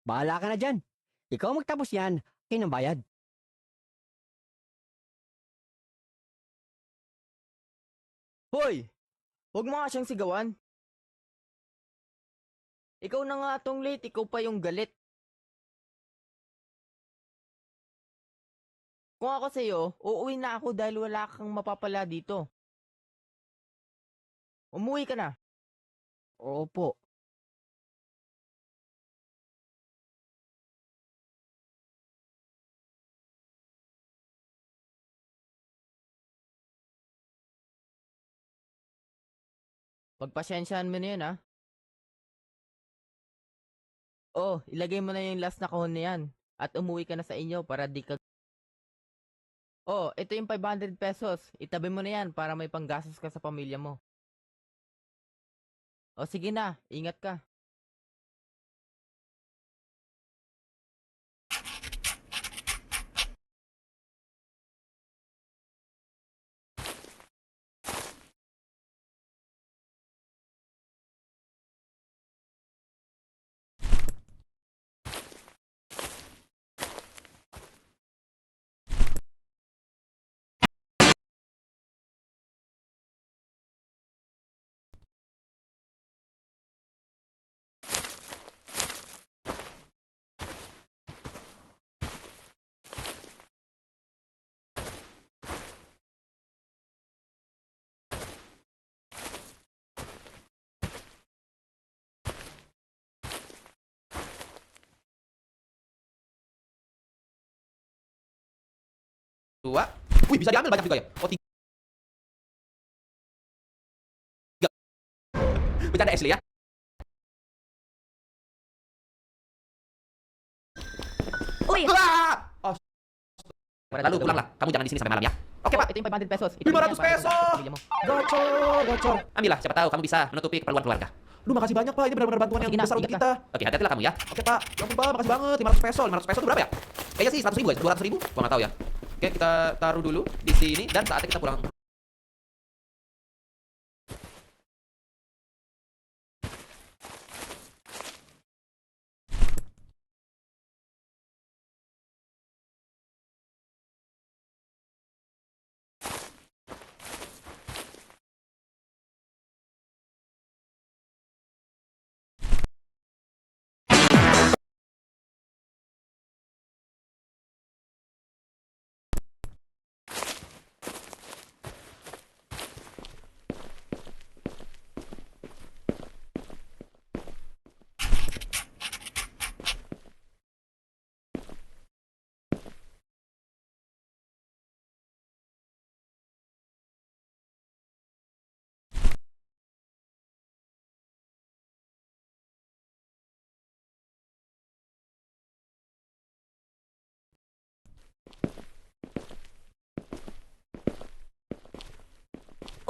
S12: Bahala ka na dyan. Ikaw magtapos yan, akin ang bayad.
S13: Hoy! Huwag mo nga siyang sigawan. Ikaw na nga tong late, ikaw pa yung galit. Kung ako sa'yo, uuwi na ako dahil wala kang mapapala dito. Umuwi ka na.
S12: Opo.
S13: Pagpasyensyahan mo na yun, ha? Oh, ilagay mo na yung last na kahon na yan. At umuwi ka na sa inyo para di ka... Oh, ito yung 500 pesos. Itabi mo na yan para may panggastos ka sa pamilya mo. O sige na, ingat ka.
S4: Dua. Wih, bisa diambil banyak juga ya? Oh, tiga. Bercanda Ashley ya?
S8: Uy!
S4: Oh, lalu pulanglah. Kamu jangan di sini sampai malam ya. Oke, Pak.
S13: Itu yung 500 pesos.
S4: 500 pesos. Gocor, gocor. Ambillah, siapa tahu kamu bisa menutupi keperluan keluarga. Lu makasih banyak, Pak. Ini benar-benar bantuan yang besar untuk kita. Oke, hati-hatilah kamu ya. Oke, Pak. Ya ampun, Pak. Makasih banget. 500 pesos. 500 pesos itu berapa ya? Kayaknya sih 100 ribu ya. 200 ribu. Gua nggak tahu ya. Oke, kita taruh dulu di sini dan saatnya kita pulang.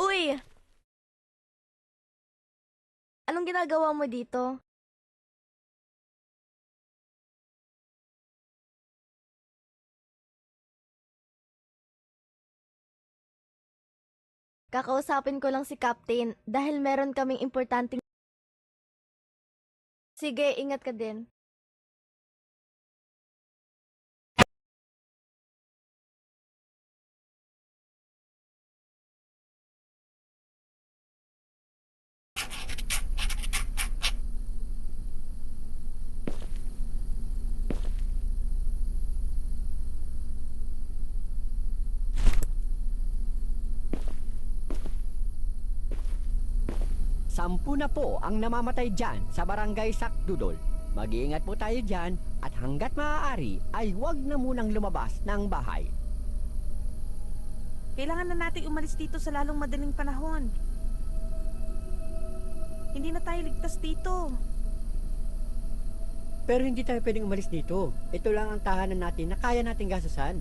S8: Uy! Anong ginagawa mo dito? Kakausapin ko lang si Captain dahil meron kaming importanteng... Sige, ingat ka din.
S12: Sampu na po ang namamatay dyan sa barangay Sakdudol. Mag-iingat po tayo dyan at hanggat maaari ay huwag na munang lumabas ng bahay.
S2: Kailangan na nating umalis dito sa lalong madaling panahon. Hindi na tayo ligtas dito.
S12: Pero hindi tayo pwedeng umalis dito. Ito lang ang tahanan natin na kaya nating gastusan.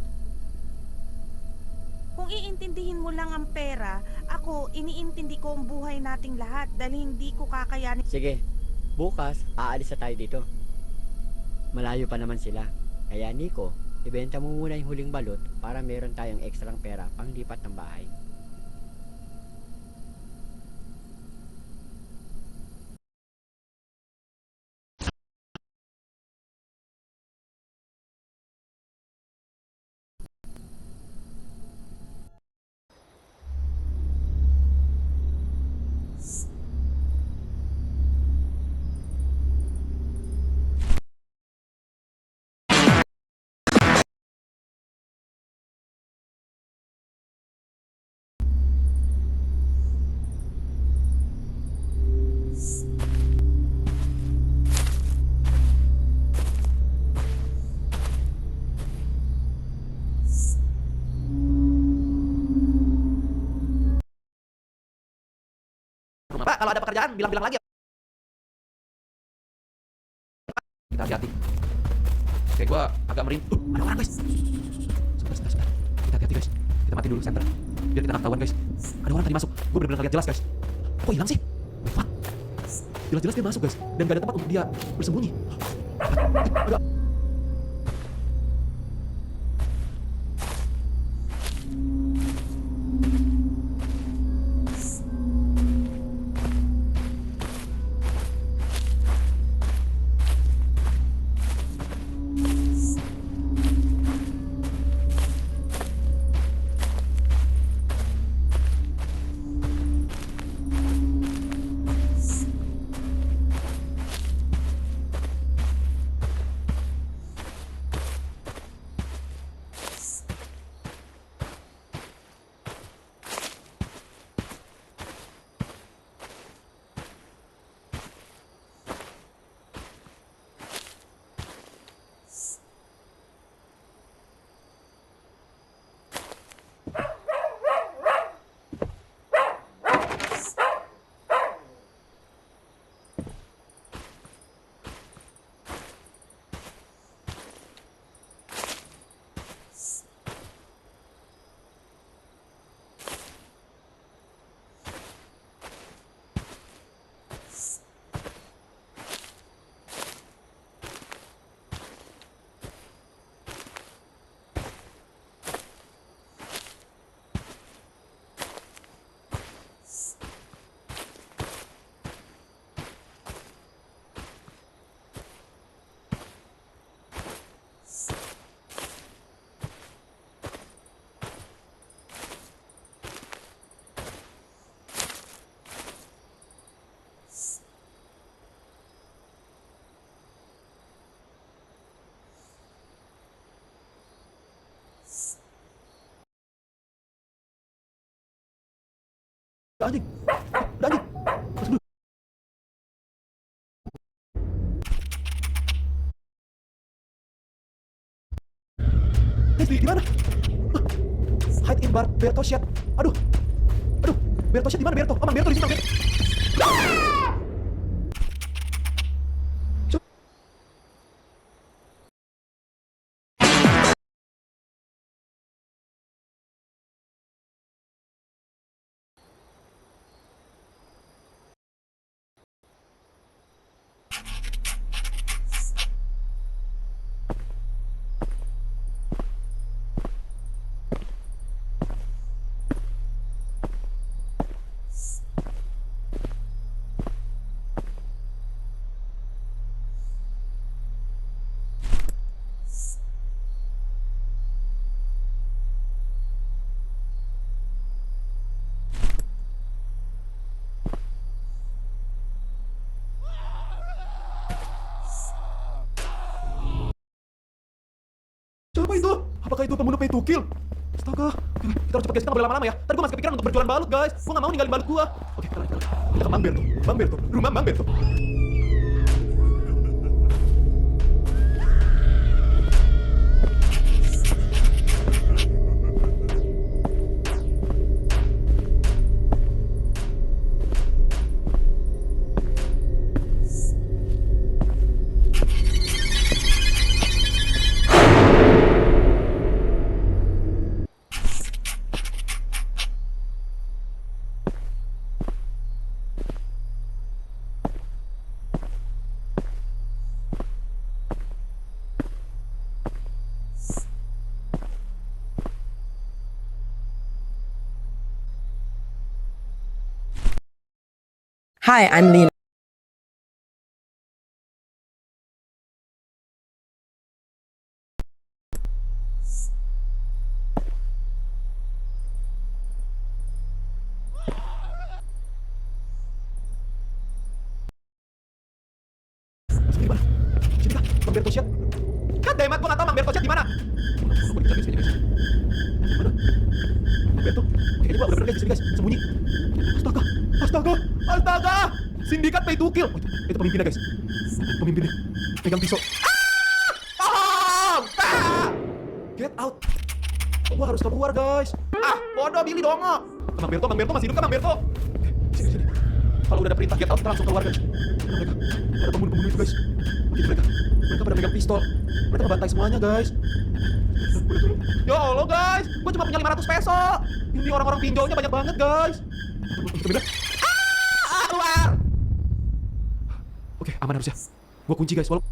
S2: Kung iintindihin mo lang ang pera, ako iniintindi ko ang buhay nating lahat dahil hindi ko kakayanin.
S12: Sige, bukas aalis na tayo dito. Malayo pa naman sila. Kaya Nico, ibenta mo muna yung huling balot para meron tayong ekstrang pera panglipat ng bahay.
S4: kan bilang-bilang lagi. Kita hati-hati. Kayak gua agak merinding. Ada orang guys. Sebentar. Kita hati-hati guys. Kita mati dulu center. Biar kita nggak ketahuan guys. Ada orang tadi masuk. Gue bener-bener lihat jelas guys. Kok hilang sih? What? Jelas-jelas dia masuk guys. Dan gak ada tempat untuk dia bersembunyi. Ada. Anjing. Masuk dulu. Leslie, di mana? Hide in bar Berto shit. Aduh. Berto shit di mana Berto? Mang Berto di sini, Mang Berto. Siapa itu? Apakah itu pembunuh pay to kill? Astaga. Kita harus cepet guys, kita nggak boleh lama-lama ya. Tadi gue masih kepikiran untuk berjualan balut guys. Gue nggak mau ninggalin balut gue. Oke, kita ke Mang Berto. Mang Berto. Rumah Mang Berto.
S14: Hi, I'm Lena.
S4: Sini kah? Mang Berto shit. God damn it, gue nggak tahu Mang Berto shit di mana. Gue dikejar guys, kayaknya guys. Mana? Mang Berto. Kayaknya gue bener-bener guys, di sini guys, sembunyi. Astaga! Sindikat pay to kill. Oh, itu pemimpinnya guys. Pemimpinnya pegang pisau. Get out. Gua harus keluar guys. Bodoh Billy dong. Mang Berto masih hidup kan Mang Berto? Sini. Kalau udah ada perintah get out, kita langsung keluar guys. Mereka ada pembunuh itu guys. Gitu mereka pada pegang pistol. Mereka ngebantai semuanya guys. Ya Allah guys, gue cuma punya 500 peso. Ini orang-orang pinjaunya banyak banget guys. Keluar. Oke, aman harusnya. Gue kunci guys, walaupun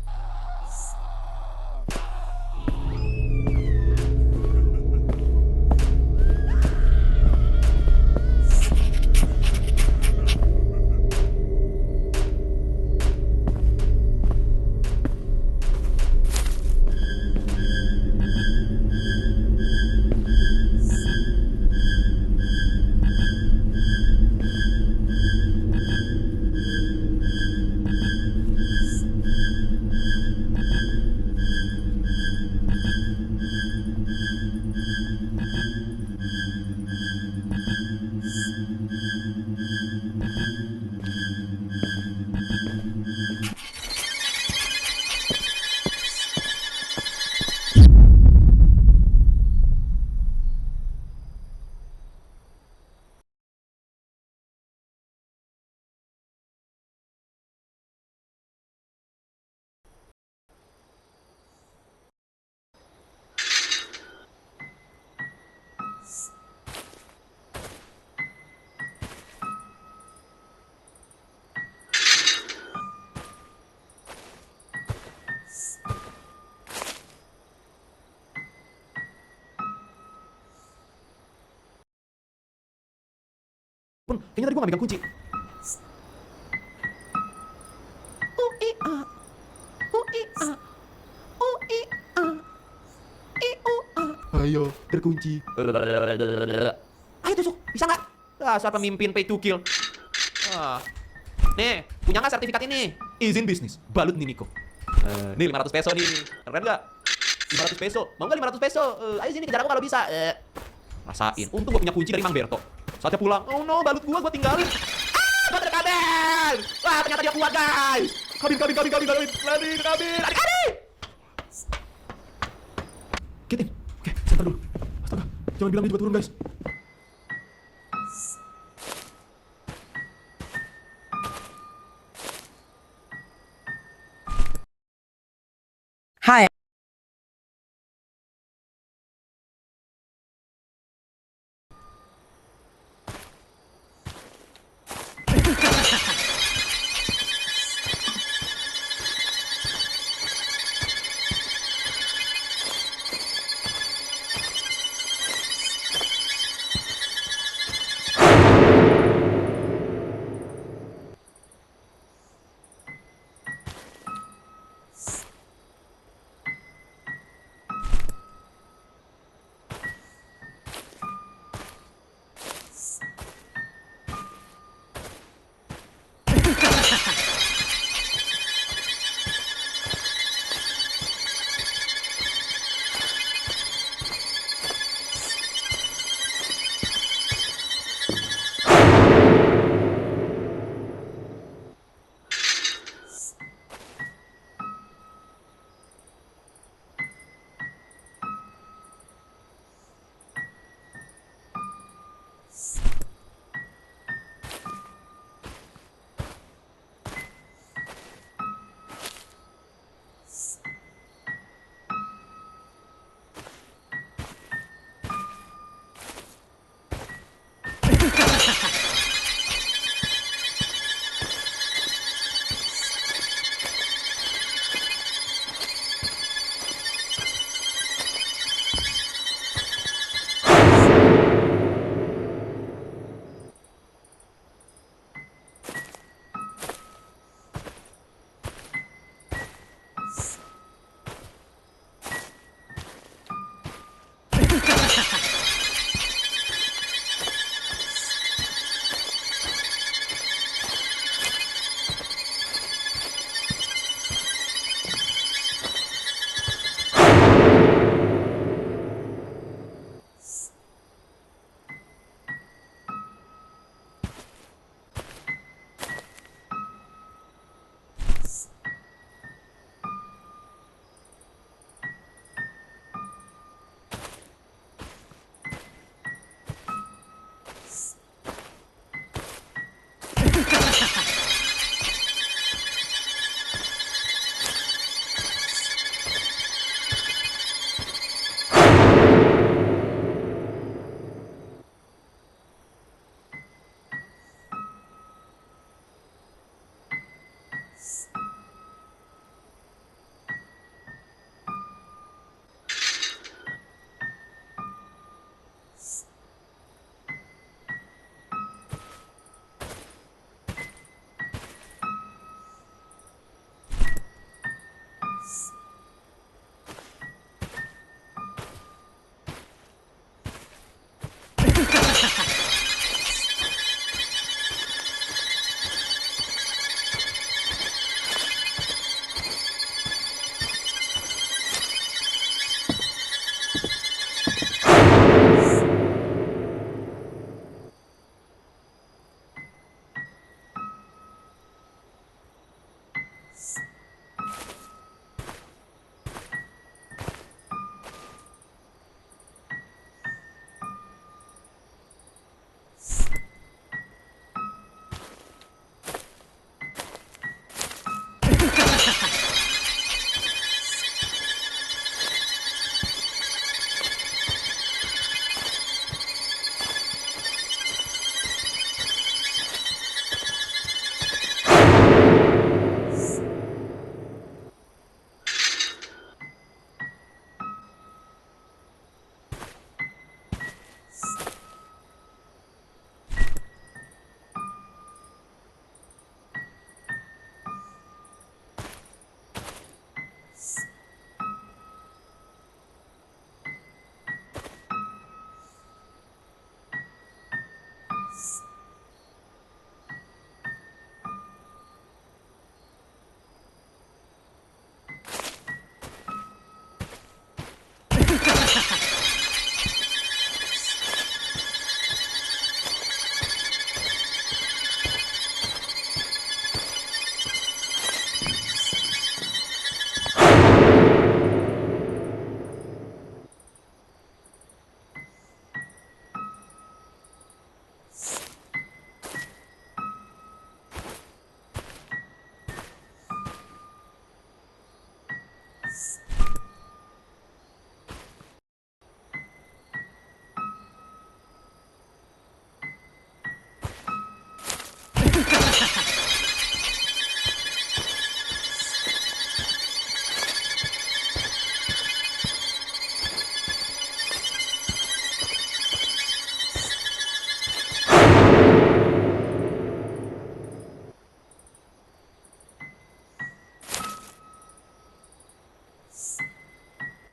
S4: kayaknya tadi gue gak megang kunci. Ayo, terkunci. Ayo tusuk, bisa nggak? Dasar pemimpin pay to kill. Nih, punya nggak sertifikat ini? Izin bisnis, balut nih Niko. Nih 500 peso nih, keren nggak? 500 peso, mau nggak 500 peso? Ayo sini kejar aku kalau bisa. Rasain, untung gue punya kunci dari Mang Berto. Saatnya pulang, oh no, balut gue tinggalin. Gue terkabel. Wah, ternyata dia kuat guys. Kabin. Adik. Get in. Oke, sebentar dulu. Astaga, jangan bilang dia juga turun guys.
S14: Hi.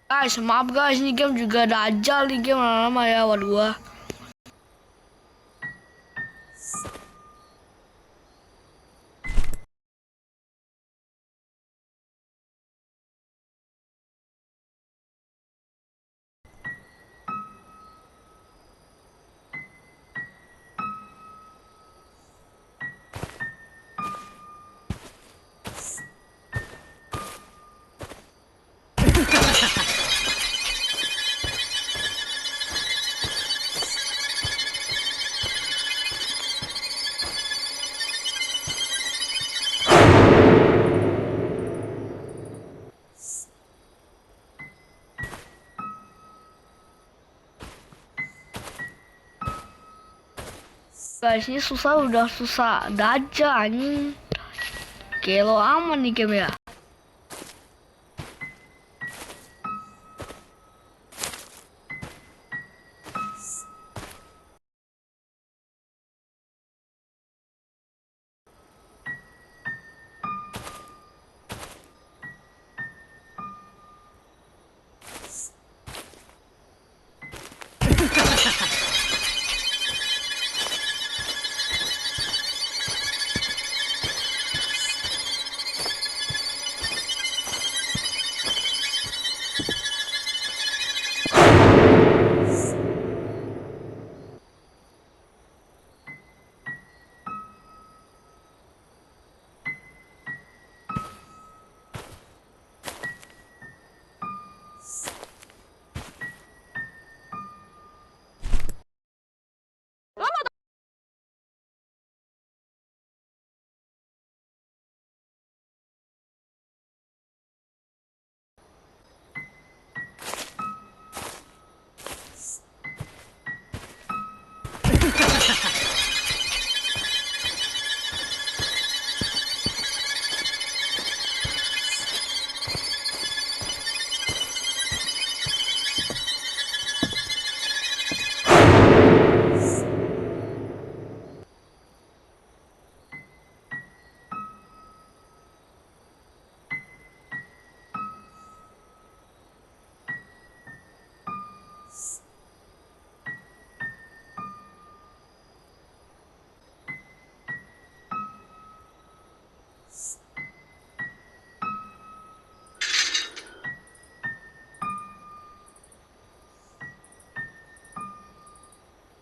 S1: Guys, maaf guys, ini game juga dajal nih game lama-lama ya, waduh. Guys, ini udah susah dajal anjing. Kelo aman nih game ya.